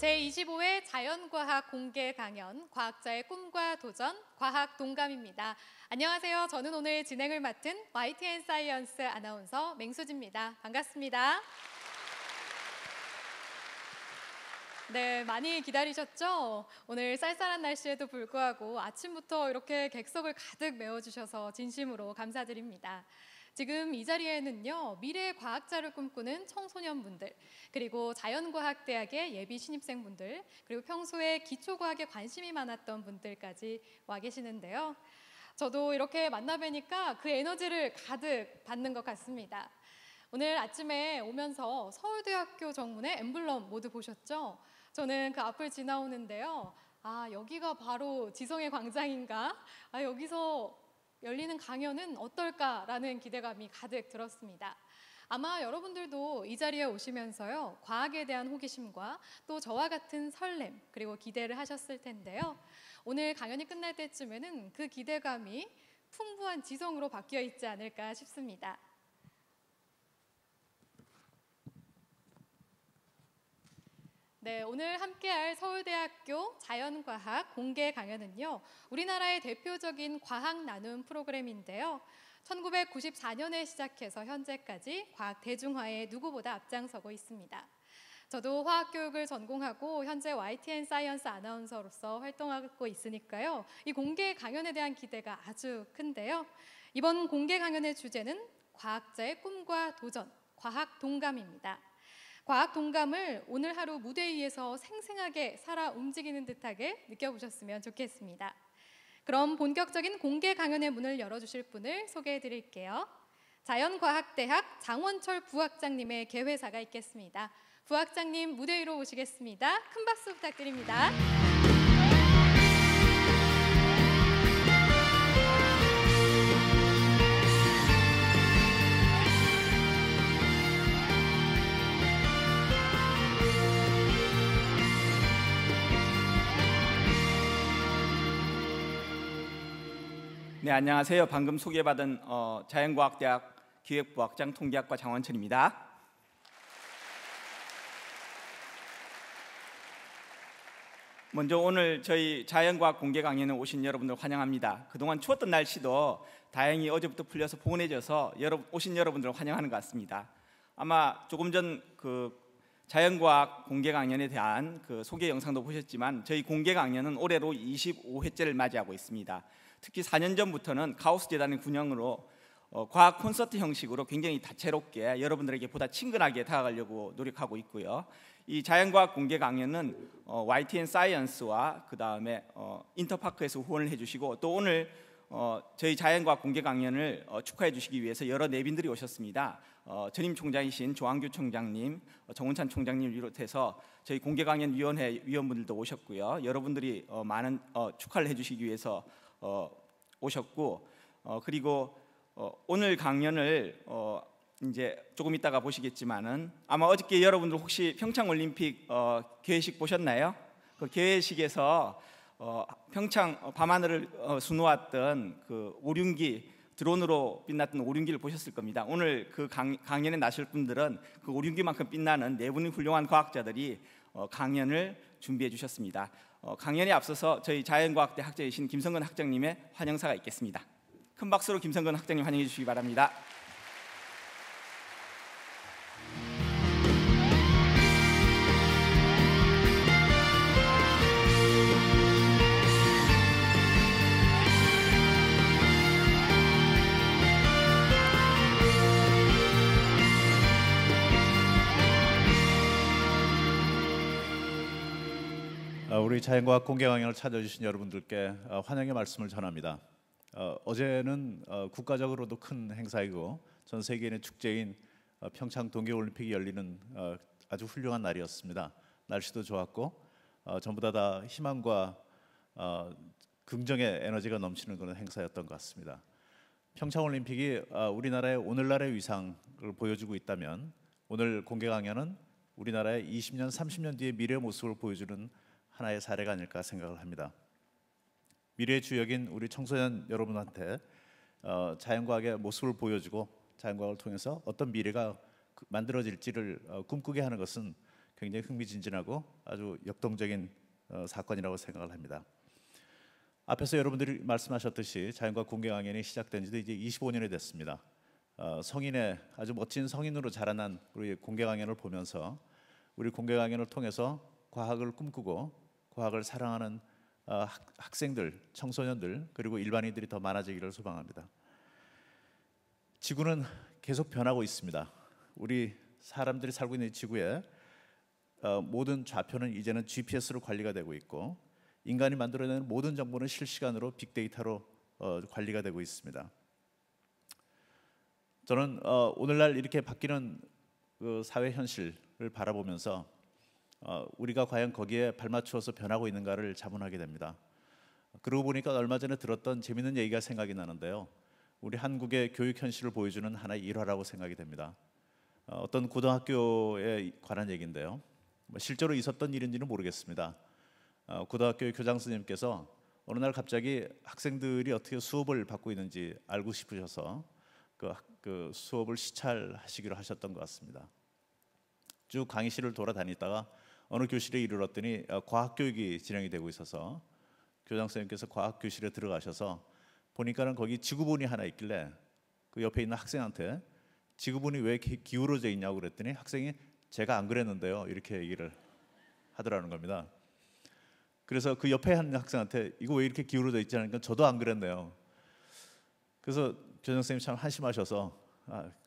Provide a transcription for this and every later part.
제25회 자연과학 공개 강연 과학자의 꿈과 도전 과학 동감입니다. 안녕하세요. 저는 오늘 진행을 맡은 YTN 사이언스 아나운서 맹수지입니다. 반갑습니다. 네, 많이 기다리셨죠? 오늘 쌀쌀한 날씨에도 불구하고 아침부터 이렇게 객석을 가득 메워주셔서 진심으로 감사드립니다. 지금 이 자리에는요, 미래의 과학자를 꿈꾸는 청소년분들, 그리고 자연과학대학의 예비 신입생분들, 그리고 평소에 기초과학에 관심이 많았던 분들까지 와 계시는데요. 저도 이렇게 만나 뵈니까 그 에너지를 가득 받는 것 같습니다. 오늘 아침에 오면서 서울대학교 정문의 엠블럼 모두 보셨죠? 저는 그 앞을 지나오는데요. 여기가 바로 지성의 광장인가? 여기서 열리는 강연은 어떨까라는 기대감이 가득 들었습니다. 아마 여러분들도 이 자리에 오시면서요, 과학에 대한 호기심과 또 저와 같은 설렘 그리고 기대를 하셨을 텐데요. 오늘 강연이 끝날 때쯤에는 그 기대감이 풍부한 지성으로 바뀌어 있지 않을까 싶습니다. 네, 오늘 함께할 서울대학교 자연과학 공개 강연은요, 우리나라의 대표적인 과학 나눔 프로그램인데요. 1994년에 시작해서 현재까지 과학 대중화에 누구보다 앞장서고 있습니다. 저도 화학교육을 전공하고 현재 YTN 사이언스 아나운서로서 활동하고 있으니까요, 이 공개 강연에 대한 기대가 아주 큰데요. 이번 공개 강연의 주제는 과학자의 꿈과 도전, 과학 동감입니다. 과학 동감을 오늘 하루 무대 위에서 생생하게 살아 움직이는 듯하게 느껴보셨으면 좋겠습니다. 그럼 본격적인 공개 강연의 문을 열어주실 분을 소개해 드릴게요. 자연과학대학 장원철 부학장님의 개회사가 있겠습니다. 부학장님 무대 위로 오시겠습니다. 큰 박수 부탁드립니다. 네, 안녕하세요. 방금 소개받은 자연과학대학 기획부학장 통계학과 장원철입니다. 먼저 오늘 저희 자연과학 공개 강연에 오신 여러분들 환영합니다. 그동안 추웠던 날씨도 다행히 어제부터 풀려서 포근해져서 오신 여러분들을 환영하는 것 같습니다. 아마 조금 전 그 자연과학 공개 강연에 대한 그 소개 영상도 보셨지만 저희 공개 강연은 올해로 25회째를 맞이하고 있습니다. 특히 4년 전부터는 가우스 재단의 군영으로 과학 콘서트 형식으로 굉장히 다채롭게 여러분들에게 보다 친근하게 다가가려고 노력하고 있고요. 이 자연과학 공개 강연은 YTN 사이언스와 그 다음에 인터파크에서 후원을 해주시고 또 오늘 저희 자연과학 공개 강연을 축하해 주시기 위해서 여러 내빈들이 오셨습니다. 전임 총장이신 조항규 총장님, 정운찬 총장님을 비롯해서 저희 공개 강연 위원회 위원분들도 오셨고요. 여러분들이 많은 축하를 해주시기 위해서 오셨고 그리고 오늘 강연을 이제 조금 이따가 보시겠지만은 아마 어저께 여러분들 혹시 평창올림픽 개회식 보셨나요? 그 개회식에서 평창 밤하늘을 수놓았던 그 오륜기 드론으로 빛났던 오륜기를 보셨을 겁니다. 오늘 그 강연에 나실 분들은 그 오륜기만큼 빛나는 네 분의 훌륭한 과학자들이 강연을 준비해 주셨습니다. 강연에 앞서서 저희 자연과학대 학자이신 김성근 학장님의 환영사가 있겠습니다. 큰 박수로 김성근 학장님 환영해 주시기 바랍니다. 우리 자연과학 공개 강연을 찾아주신 여러분들께 환영의 말씀을 전합니다. 어제는 국가적으로도 큰 행사이고 전 세계인의 축제인 평창 동계올림픽이 열리는 아주 훌륭한 날이었습니다. 날씨도 좋았고 전부 다 희망과 긍정의 에너지가 넘치는 그런 행사였던 것 같습니다. 평창올림픽이 우리나라의 오늘날의 위상을 보여주고 있다면 오늘 공개 강연은 우리나라의 20년, 30년 뒤의 미래의 모습을 보여주는 하나의 사례가 아닐까 생각을 합니다. 미래의 주역인 우리 청소년 여러분한테 자연과학의 모습을 보여주고 자연과학을 통해서 어떤 미래가 만들어질지를 꿈꾸게 하는 것은 굉장히 흥미진진하고 아주 역동적인 사건이라고 생각을 합니다. 앞에서 여러분들이 말씀하셨듯이 자연과학 공개 강연이 시작된 지도 이제 25년이 됐습니다. 성인의 아주 멋진 성인으로 자라난 우리 공개 강연을 보면서 우리 공개 강연을 통해서 과학을 꿈꾸고 과학을 사랑하는 학생들, 청소년들 그리고 일반인들이 더 많아지기를 소망합니다. 지구는 계속 변하고 있습니다. 우리 사람들이 살고 있는 지구에 모든 좌표는 이제는 GPS로 관리가 되고 있고 인간이 만들어내는 모든 정보는 실시간으로 빅데이터로 관리가 되고 있습니다. 저는 오늘날 이렇게 바뀌는 그 사회 현실을 바라보면서 우리가 과연 거기에 발맞추어서 변하고 있는가를 자문하게 됩니다. 그러고 보니까 얼마 전에 들었던 재미있는 얘기가 생각이 나는데요. 우리 한국의 교육 현실을 보여주는 하나의 일화라고 생각이 됩니다. 어떤 고등학교에 관한 얘기인데요. 실제로 있었던 일인지는 모르겠습니다. 고등학교의 교장 선생님께서 어느 날 갑자기 학생들이 어떻게 수업을 받고 있는지 알고 싶으셔서 그 수업을 시찰하시기로 하셨던 것 같습니다. 쭉 강의실을 돌아다니다가 어느 교실에 이르렀더니 과학 교육이 진행이 되고 있어서 교장 선생님께서 과학 교실에 들어가셔서 보니까는 거기 지구본이 하나 있길래 그 옆에 있는 학생한테 지구본이 왜 이렇게 기울어져 있냐고 그랬더니 학생이 제가 안 그랬는데요 이렇게 얘기를 하더라는 겁니다. 그래서 그 옆에 한 학생한테 이거 왜 이렇게 기울어져 있지 않으니까 저도 안 그랬네요. 그래서 교장 선생님 참 한심하셔서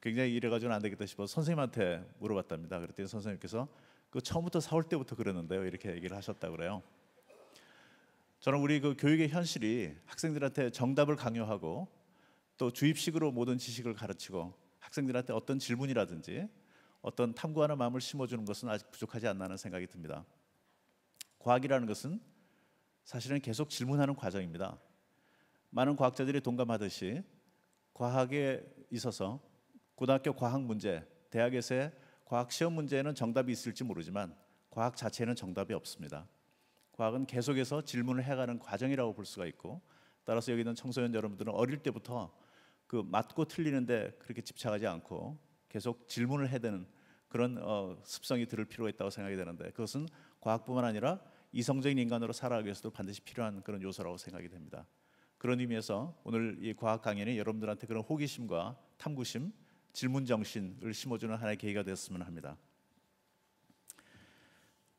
굉장히 이래가지고는 안 되겠다 싶어서 선생님한테 물어봤답니다. 그랬더니 선생님께서 그 처음부터 4월 때부터 그랬는데요 이렇게 얘기를 하셨다 그래요. 저는 우리 그 교육의 현실이 학생들한테 정답을 강요하고 또 주입식으로 모든 지식을 가르치고 학생들한테 어떤 질문이라든지 어떤 탐구하는 마음을 심어주는 것은 아직 부족하지 않나 하는 생각이 듭니다. 과학이라는 것은 사실은 계속 질문하는 과정입니다. 많은 과학자들이 동감하듯이 과학에 있어서 고등학교 과학 문제, 대학에서의 과학 시험 문제에는 정답이 있을지 모르지만 과학 자체에는 정답이 없습니다. 과학은 계속해서 질문을 해가는 과정이라고 볼 수가 있고 따라서 여기 있는 청소년 여러분들은 어릴 때부터 그 맞고 틀리는데 그렇게 집착하지 않고 계속 질문을 해야 되는 그런 습성이 들을 필요가 있다고 생각이 되는데 그것은 과학뿐만 아니라 이성적인 인간으로 살아가기 위해서도 반드시 필요한 그런 요소라고 생각이 됩니다. 그런 의미에서 오늘 이 과학 강연이 여러분들한테 그런 호기심과 탐구심, 질문 정신을 심어주는 하나의 계기가 되었으면 합니다.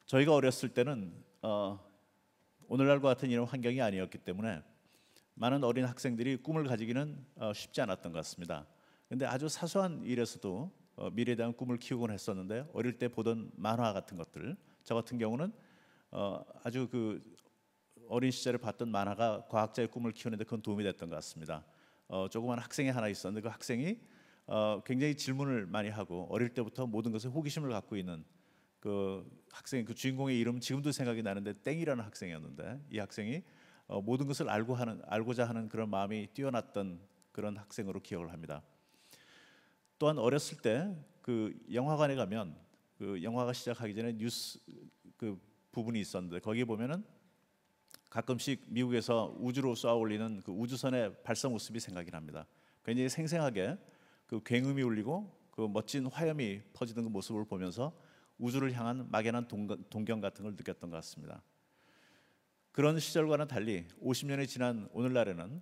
저희가 어렸을 때는 오늘날과 같은 이런 환경이 아니었기 때문에 많은 어린 학생들이 꿈을 가지기는 쉽지 않았던 것 같습니다. 그런데 아주 사소한 일에서도 미래에 대한 꿈을 키우곤 했었는데 어릴 때 보던 만화 같은 것들, 저 같은 경우는 아주 그 어린 시절에 봤던 만화가 과학자의 꿈을 키우는데 그건 도움이 됐던 것 같습니다. 조그만 학생이 하나 있었는데 그 학생이 굉장히 질문을 많이 하고 어릴 때부터 모든 것에 호기심을 갖고 있는 그 학생, 그 주인공의 이름은 지금도 생각이 나는데 땡이라는 학생이었는데 이 학생이 모든 것을 알고자 하는 그런 마음이 뛰어났던 그런 학생으로 기억을 합니다. 또한 어렸을 때 그 영화관에 가면 그 영화가 시작하기 전에 뉴스 그 부분이 있었는데 거기에 보면은 가끔씩 미국에서 우주로 쏘아 올리는 그 우주선의 발사 모습이 생각이 납니다. 굉장히 생생하게 그 굉음이 울리고 그 멋진 화염이 퍼지는 그 모습을 보면서 우주를 향한 막연한 동경 같은 걸 느꼈던 것 같습니다. 그런 시절과는 달리 50년이 지난 오늘날에는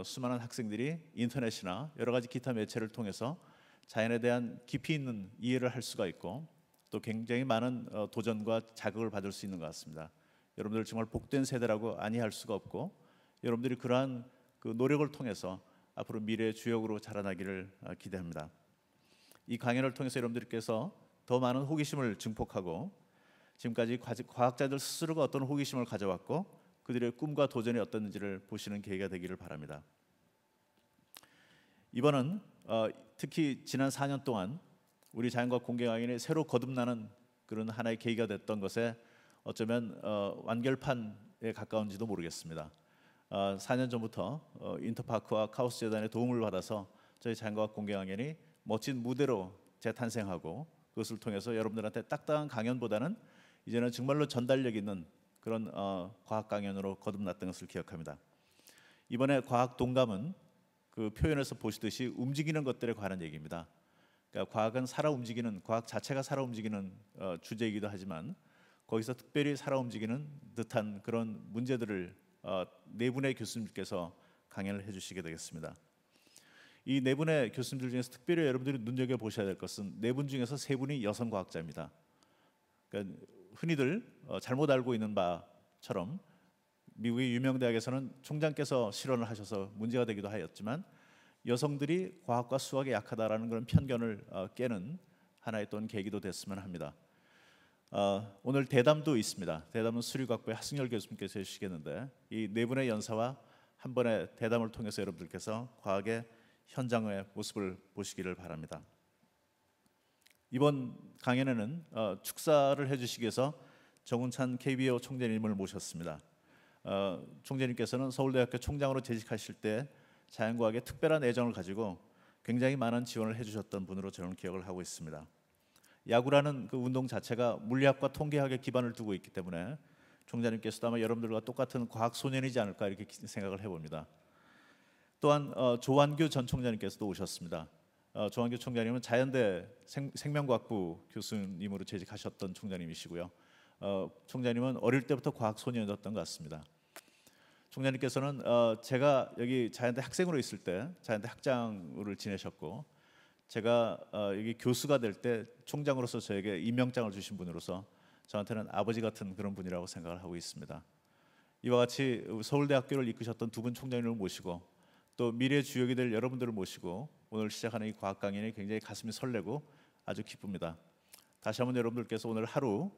수많은 학생들이 인터넷이나 여러 가지 기타 매체를 통해서 자연에 대한 깊이 있는 이해를 할 수가 있고 또 굉장히 많은 도전과 자극을 받을 수 있는 것 같습니다. 여러분들 정말 복된 세대라고 아니할 수가 없고 여러분들이 그러한 그 노력을 통해서 앞으로 미래의 주역으로 자라나기를 기대합니다. 이 강연을 통해서 여러분들께서 더 많은 호기심을 증폭하고 지금까지 과학자들 스스로가 어떤 호기심을 가져왔고 그들의 꿈과 도전이 어떻는지를 보시는 계기가 되기를 바랍니다. 이번은 특히 지난 4년 동안 우리 자연과학 공개 강연이 새로 거듭나는 그런 하나의 계기가 됐던 것에 어쩌면 완결판에 가까운지도 모르겠습니다. 4년 전부터 인터파크와 카오스 재단의 도움을 받아서 저희 자연과학 공개 강연이 멋진 무대로 재탄생하고 그것을 통해서 여러분들한테 딱딱한 강연보다는 이제는 정말로 전달력 있는 그런 과학 강연으로 거듭났던 것을 기억합니다. 이번에 과학 동감은 그 표현에서 보시듯이 움직이는 것들에 관한 얘기입니다. 그러니까 과학은 살아 움직이는, 과학 자체가 살아 움직이는 주제이기도 하지만 거기서 특별히 살아 움직이는 듯한 그런 문제들을 네 분의 교수님께서 강연을 해주시게 되겠습니다. 이 네 분의 교수님들 중에서 특별히 여러분들이 눈여겨 보셔야 될 것은 네 분 중에서 세 분이 여성 과학자입니다. 그러니까 흔히들 잘못 알고 있는 바처럼 미국의 유명 대학에서는 총장께서 실언을 하셔서 문제가 되기도 하였지만 여성들이 과학과 수학에 약하다라는 그런 편견을 깨는 하나의 또 계기도 됐으면 합니다. 오늘 대담도 있습니다. 대담은 수리과학부의 하승열 교수님께서 해주시겠는데 이 네 분의 연사와 한 번의 대담을 통해서 여러분들께서 과학의 현장의 모습을 보시기를 바랍니다. 이번 강연에는 축사를 해주시기 위해서 정운찬 KBO 총재님을 모셨습니다. 총재님께서는 서울대학교 총장으로 재직하실 때 자연과학에 특별한 애정을 가지고 굉장히 많은 지원을 해주셨던 분으로 저는 기억을 하고 있습니다. 야구라는 그 운동 자체가 물리학과 통계학에 기반을 두고 있기 때문에 총장님께서도 아마 여러분들과 똑같은 과학 소년이지 않을까 이렇게 생각을 해봅니다. 또한 조완규 전 총장님께서도 오셨습니다. 조완규 총장님은 자연대 생명과학부 교수님으로 재직하셨던 총장님이시고요. 총장님은 어릴 때부터 과학 소년이었던 것 같습니다. 총장님께서는 제가 여기 자연대 학생으로 있을 때 자연대 학장을 지내셨고 제가 여기 교수가 될 때 총장으로서 저에게 임명장을 주신 분으로서 저한테는 아버지 같은 그런 분이라고 생각을 하고 있습니다. 이와 같이 서울대학교를 이끄셨던 두 분 총장님을 모시고 또 미래 주역이 될 여러분들을 모시고 오늘 시작하는 이 과학 강연이 굉장히 가슴이 설레고 아주 기쁩니다. 다시 한번 여러분들께서 오늘 하루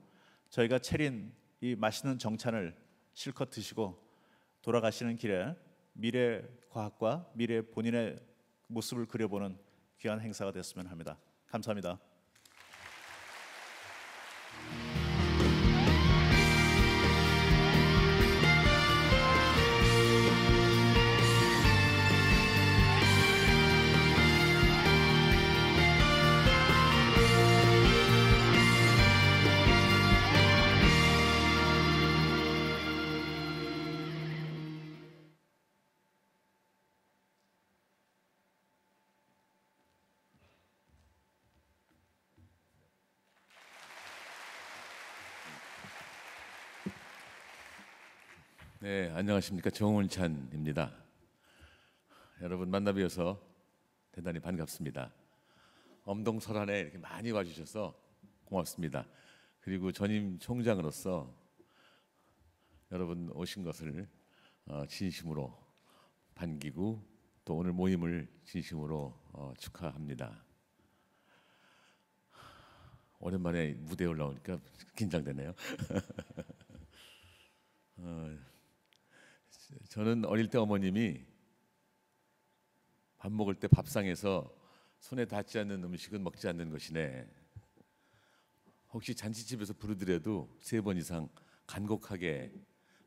저희가 차린 이 맛있는 정찬을 실컷 드시고 돌아가시는 길에 미래 과학과 미래 본인의 모습을 그려보는 귀한 행사가 됐으면 합니다. 감사합니다. 네, 안녕하십니까. 정운찬입니다. 여러분 만나 뵈어서 대단히 반갑습니다. 엄동설안에 이렇게 많이 와주셔서 고맙습니다. 그리고 전임 총장으로서 여러분 오신 것을 진심으로 반기고 또 오늘 모임을 진심으로 축하합니다. 오랜만에 무대에 올라오니까 긴장되네요. 저는 어릴 때 어머님이 밥 먹을 때 밥상에서 손에 닿지 않는 음식은 먹지 않는 것이네. 혹시 잔치집에서 부르더라도 3번 이상 간곡하게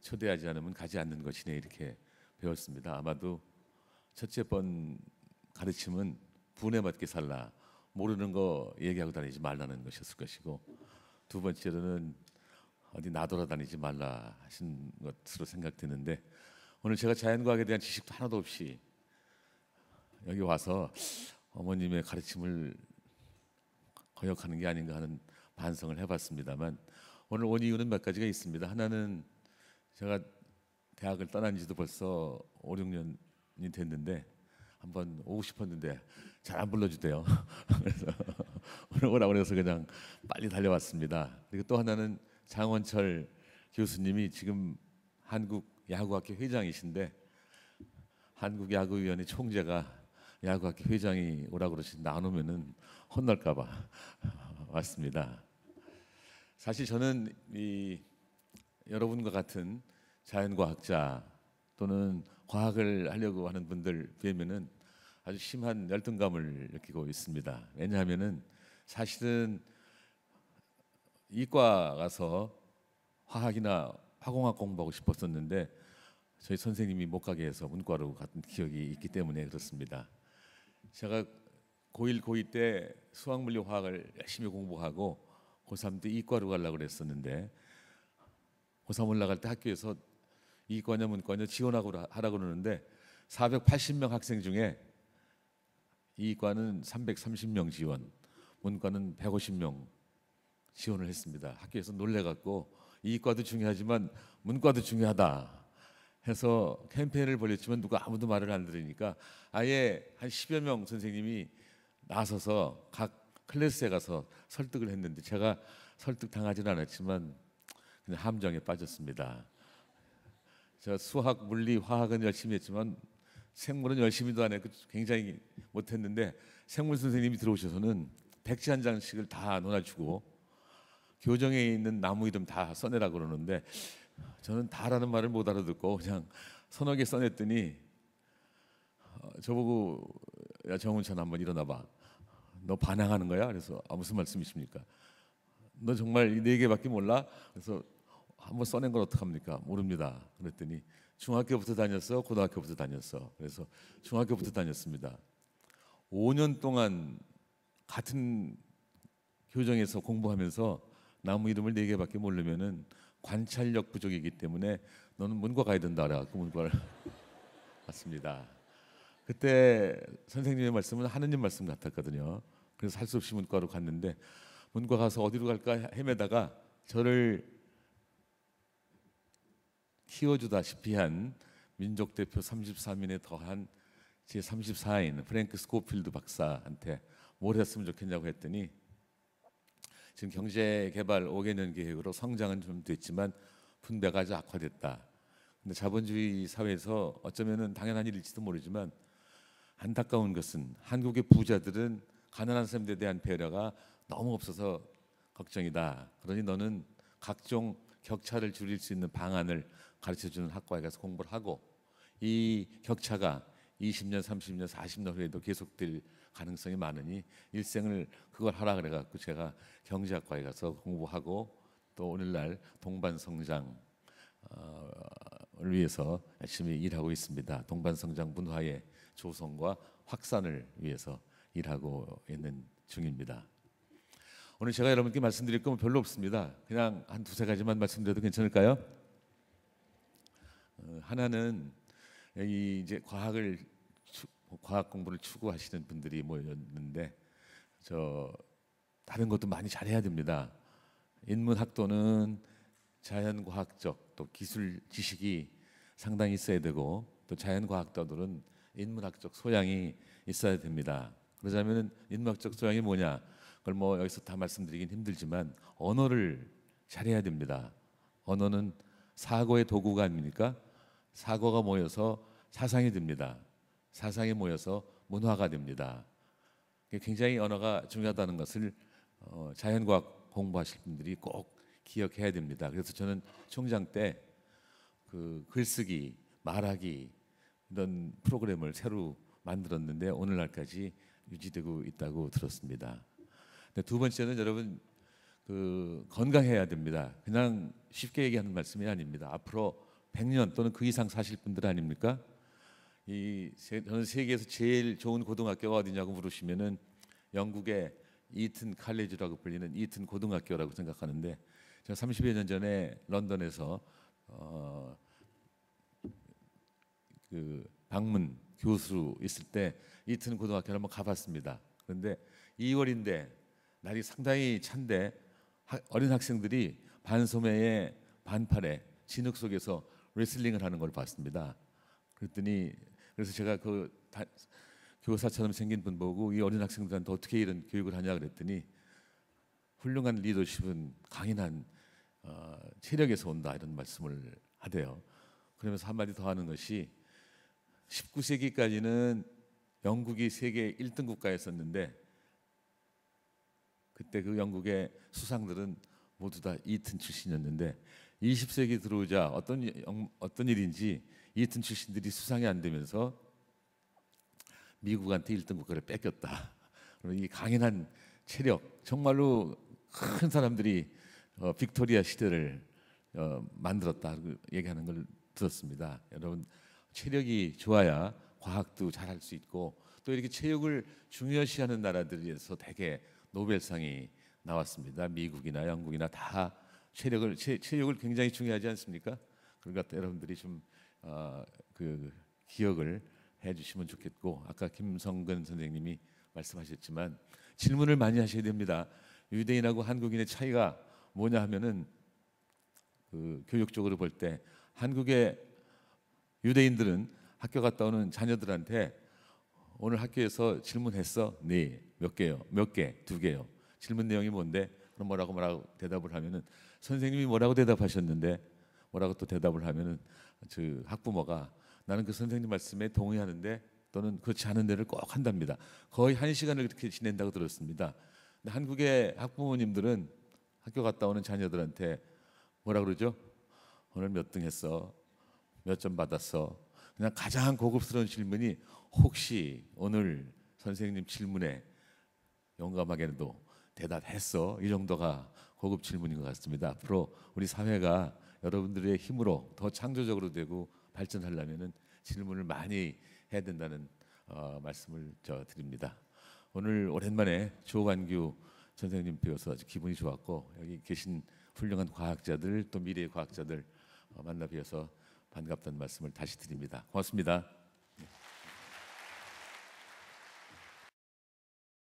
초대하지 않으면 가지 않는 것이네 이렇게 배웠습니다. 아마도 첫째 번 가르침은 분에 맞게 살라. 모르는 거 얘기하고 다니지 말라는 것이었을 것이고 두 번째로는 어디 나돌아다니지 말라 하신 것으로 생각되는데 오늘 제가 자연과학에 대한 지식도 하나도 없이 여기 와서 어머님의 가르침을 거역하는 게 아닌가 하는 반성을 해봤습니다만 오늘 온 이유는 몇 가지가 있습니다. 하나는 제가 대학을 떠난 지도 벌써 5, 6년이 됐는데 한번 오고 싶었는데 잘 안 불러주대요. 그래서 오늘 오라고 해서 그냥 빨리 달려왔습니다. 그리고 또 하나는 장원철 교수님이 지금 한국야구학회 회장이신데 한국야구위원회 총재가 야구학회 회장이 오라고 그러시는데 안 오면은 혼날까봐 왔습니다. 사실 저는 여러분과 같은 자연과학자 또는 과학을 하려고 하는 분들 뵈면은 아주 심한 열등감을 느끼고 있습니다. 왜냐하면은 사실은 이과 가서 화학이나 화공학 공부하고 싶었었는데 저희 선생님이 못 가게 해서 문과로 갔던 기억이 있기 때문에 그렇습니다. 제가 고1, 고2 때 수학, 물리, 화학을 열심히 공부하고 고3 때 이과로 가려고 그랬었는데 고3 올라갈 때 학교에서 이과냐 문과냐 지원하고 하라고 그러는데 480명 학생 중에 이과는 330명 지원, 문과는 150명 지원을 했습니다. 학교에서 놀래갖고 이과도 중요하지만 문과도 중요하다 해서 캠페인을 벌였지만 누가 아무도 말을 안 들으니까 아예 한 10여 명 선생님이 나서서 각 클래스에 가서 설득을 했는데 제가 설득당하지는 않았지만 그냥 함정에 빠졌습니다. 제가 수학, 물리, 화학은 열심히 했지만 생물은 열심히도 안 했고 굉장히 못했는데 생물 선생님이 들어오셔서는 백지 한 장씩을 다 논아주고 교정에 있는 나무 이름 다 써내라 그러는데 저는 다라는 말을 못 알아듣고 그냥 서너 개 써냈더니 저보고 야 정운찬 한번 일어나봐. 너 반항하는 거야? 그래서 무슨 말씀이십니까? 너 정말 이 네 개밖에 몰라? 그래서 한번 써낸 걸 어떡합니까? 모릅니다. 그랬더니 중학교부터 다녔어? 고등학교부터 다녔어? 그래서 중학교부터 다녔습니다. 5년 동안 같은 교정에서 공부하면서 나무 이름을 4개밖에 모르면은 관찰력 부족이기 때문에 너는 문과 가야 된다 그래갖고 문과를 갔습니다. 그때 선생님의 말씀은 하느님 말씀 같았거든요. 그래서 할 수 없이 문과로 갔는데 문과 가서 어디로 갈까 헤매다가 저를 키워주다시피 한 민족 대표 33인에 더한 제 34인 프랭크 스코필드 박사한테 뭘 했으면 좋겠냐고 했더니 지금 경제개발 5개년 계획으로 성장은 좀 됐지만 분배가 아주 악화됐다. 근데 자본주의 사회에서 어쩌면은 당연한 일일지도 모르지만 안타까운 것은 한국의 부자들은 가난한 사람들에 대한 배려가 너무 없어서 걱정이다. 그러니 너는 각종 격차를 줄일 수 있는 방안을 가르쳐주는 학과에 가서 공부를 하고 이 격차가 20년, 30년, 40년 후에도 계속될 가능성이 많으니 일생을 그걸 하라 그래갖고 제가 경제학과에 가서 공부하고 또 오늘날 동반성장을 위해서 열심히 일하고 있습니다. 동반성장 문화의 조성과 확산을 위해서 일하고 있는 중입니다. 오늘 제가 여러분께 말씀드릴 건 별로 없습니다. 그냥 한 두세 가지만 말씀드려도 괜찮을까요? 하나는 여기 이제 과학 공부를 추구하시는 분들이 모였는데 다른 것도 많이 잘해야 됩니다. 인문학도는 자연과학적 또 기술 지식이 상당히 있어야 되고 또 자연과학도들은 인문학적 소양이 있어야 됩니다. 그러자면은 인문학적 소양이 뭐냐? 그걸 뭐 여기서 다 말씀드리긴 힘들지만 언어를 잘해야 됩니다. 언어는 사고의 도구가 아닙니까? 사고가 모여서 사상이 됩니다. 사상이 모여서 문화가 됩니다. 굉장히 언어가 중요하다는 것을 자연과학 공부하실 분들이 꼭 기억해야 됩니다. 그래서 저는 총장 때 그 글쓰기, 말하기 이런 프로그램을 새로 만들었는데 오늘날까지 유지되고 있다고 들었습니다. 두 번째는 여러분 건강해야 됩니다. 그냥 쉽게 얘기하는 말씀이 아닙니다. 앞으로 100년 또는 그 이상 사실 분들 아닙니까? 저는 세계에서 제일 좋은 고등학교가 어디냐고 물으시면은 영국의 이튼 칼리지라고 불리는 이튼 고등학교라고 생각하는데 제가 30여 년 전에 런던에서 그 방문 교수로 있을 때 이튼 고등학교를 한번 가봤습니다. 그런데 2월인데 날이 상당히 찬데 어린 학생들이 반소매에 반팔에 진흙 속에서 레슬링을 하는 걸 봤습니다. 그래서 제가 교사처럼 생긴 분 보고 이 어린 학생들한테 어떻게 이런 교육을 하냐 그랬더니 훌륭한 리더십은 강인한 체력에서 온다 이런 말씀을 하대요. 그러면서 한마디 더 하는 것이 19세기까지는 영국이 세계 1등 국가였었는데 그때 그 영국의 수상들은 모두 다 이튼 출신이었는데 20세기 들어오자 어떤 일인지 이튼 출신들이 수상이 안 되면서 미국한테 1등 국가를 뺏겼다. 이 강인한 체력, 정말로 큰 사람들이 빅토리아 시대를 만들었다 얘기하는 걸 들었습니다. 여러분 체력이 좋아야 과학도 잘할 수 있고 또 이렇게 체육을 중요시하는 나라들에서 대개 노벨상이 나왔습니다. 미국이나 영국이나 다 체육을 굉장히 중요하지 않습니까? 그러니까 여러분들이 좀 그 기억을 해주시면 좋겠고, 아까 김성근 선생님이 말씀하셨지만 질문을 많이 하셔야 됩니다. 유대인하고 한국인의 차이가 뭐냐 하면은 그 교육적으로 볼 때 한국의 유대인들은 학교 갔다 오는 자녀들한테 오늘 학교에서 질문했어? 네. 몇 개요? 몇 개? 두 개요. 질문 내용이 뭔데? 그럼 뭐라고 대답을 하면은 선생님이 뭐라고 대답하셨는데 뭐라고 또 대답을 하면은 그 학부모가 나는 그 선생님 말씀에 동의하는데 또는 그렇지 않은 데를 꼭 한답니다. 거의 1시간을 그렇게 지낸다고 들었습니다. 근데 한국의 학부모님들은 학교 갔다 오는 자녀들한테 뭐라 그러죠? 오늘 몇 등 했어? 몇 점 받았어? 그냥 가장 고급스러운 질문이 혹시 오늘 선생님 질문에 용감하게도 대답했어? 이 정도가 고급 질문인 것 같습니다. 앞으로 우리 사회가 여러분들의 힘으로 더 창조적으로 되고 발전하려면은 질문을 많이 해야 된다는 말씀을 드립니다. 오늘 오랜만에 조완규 선생님 뵈어서 아주 기분이 좋았고, 여기 계신 훌륭한 과학자들 또 미래의 과학자들 만나 뵈어서 반갑다는 말씀을 다시 드립니다. 고맙습니다.